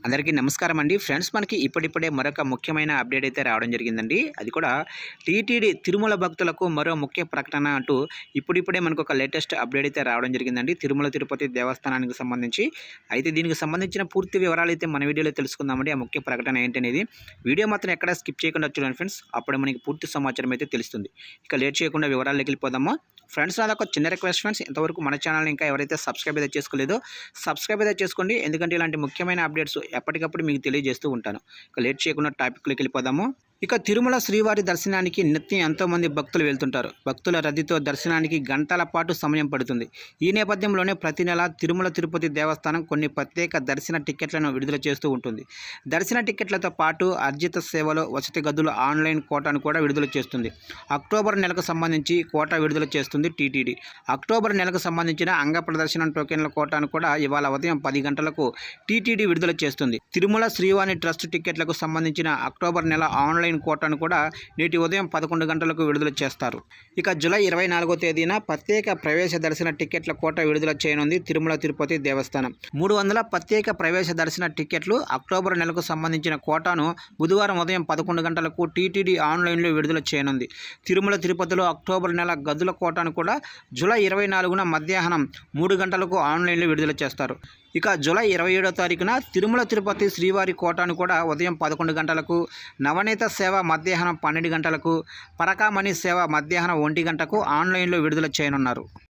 అందరికీ నమస్కారం అండి ఫ్రెండ్స్. మనకి ఇప్పుడిప్పుడే మరొక ముఖ్యమైన అప్డేట్ అయితే రావడం జరిగిందండి. అది కూడా టీటీడీ తిరుమల భక్తులకు మరో ముఖ్య ప్రకటన అంటూ ఇప్పుడిప్పుడే మనకు ఒక లేటెస్ట్ అప్డేట్ అయితే రావడం జరిగిందండి తిరుమల తిరుపతి దేవస్థానానికి సంబంధించి. అయితే దీనికి సంబంధించిన పూర్తి వివరాలు అయితే మన వీడియోలో తెలుసుకుందామండి. ఆ ముఖ్య ప్రకటన ఏంటనేది వీడియో మాత్రం ఎక్కడ స్కిప్ చేయకుండా చూడండి ఫ్రెండ్స్. అప్పుడు మనకి పూర్తి సమాచారం అయితే తెలుస్తుంది. ఇక లేట్ చేయకుండా వివరాల్లోకి వెళ్ళిపోదామా. ఫ్రెండ్స్, నాదొక చిన్న రిక్వెస్ట్ ఫ్రెండ్స్, ఇంతవరకు మన ఛానల్ని ఇంకా ఎవరైతే సబ్స్క్రైబ్ అయితే చేసుకోలేదో సబ్స్క్రైబ్ అయితే చేసుకోండి. ఎందుకంటే ఇలాంటి ముఖ్యమైన అప్డేట్స్ ఎప్పటికప్పుడు మీకు తెలియజేస్తూ ఉంటాను. ఇక లేట్ చేయకుండా టాపిక్లోకి వెళ్ళిపోదాము. ఇక తిరుమల శ్రీవారి దర్శనానికి నిత్యం ఎంతోమంది భక్తులు వెళ్తుంటారు. భక్తుల రద్దీతో దర్శనానికి గంటల పాటు సమయం పడుతుంది. ఈ నేపథ్యంలోనే ప్రతి నెల తిరుమల తిరుపతి దేవస్థానం కొన్ని ప్రత్యేక దర్శన టికెట్లను విడుదల చేస్తూ ఉంటుంది. దర్శన టికెట్లతో పాటు అర్జిత సేవలో వసతి గదులు ఆన్లైన్ కోటాను కూడా విడుదల చేస్తుంది. అక్టోబర్ నెలకు సంబంధించి కోటా విడుదల చేస్తుంది టీటీడీ. అక్టోబర్ నెలకు సంబంధించిన అంగ ప్రదర్శన టోకెన్ల కోటాను కూడా ఇవాళ ఉదయం 10 గంటలకు టీటీడీ విడుదల చేస్తుంది. తిరుమల శ్రీవారి ట్రస్ట్ టికెట్లకు సంబంధించిన అక్టోబర్ నెల ఆన్లైన్ కోటాను కూడా నేటి ఉదయం 11 గంటలకు విడుదల చేస్తారు. ఇక జూలై 24వ తేదీన ప్రత్యేక ప్రవేశ దర్శన టికెట్ల కోట విడుదల చేయనుంది తిరుమల తిరుపతి దేవస్థానం. 300 ప్రత్యేక ప్రవేశ దర్శన టికెట్లు అక్టోబర్ నెలకు సంబంధించిన కోటాను బుధవారం ఉదయం 11 గంటలకు టీటీడీ ఆన్లైన్లో విడుదల చేయనుంది. తిరుమల తిరుపతిలో అక్టోబర్ నెల గదుల కోటాను కూడా జూలై 24న మధ్యాహ్నం 3 గంటలకు ఆన్లైన్లో విడుదల చేస్తారు. ఇక జూలై 27వ తారీఖున తిరుమల తిరుపతి శ్రీవారి కోటాను కూడా ఉదయం 11 గంటలకు, నవనీత సేవ మధ్యాహ్నం 12 గంటలకు, పరకామణి సేవ మధ్యాహ్నం 1 గంటకు ఆన్లైన్లో విడుదల చేయనున్నారు.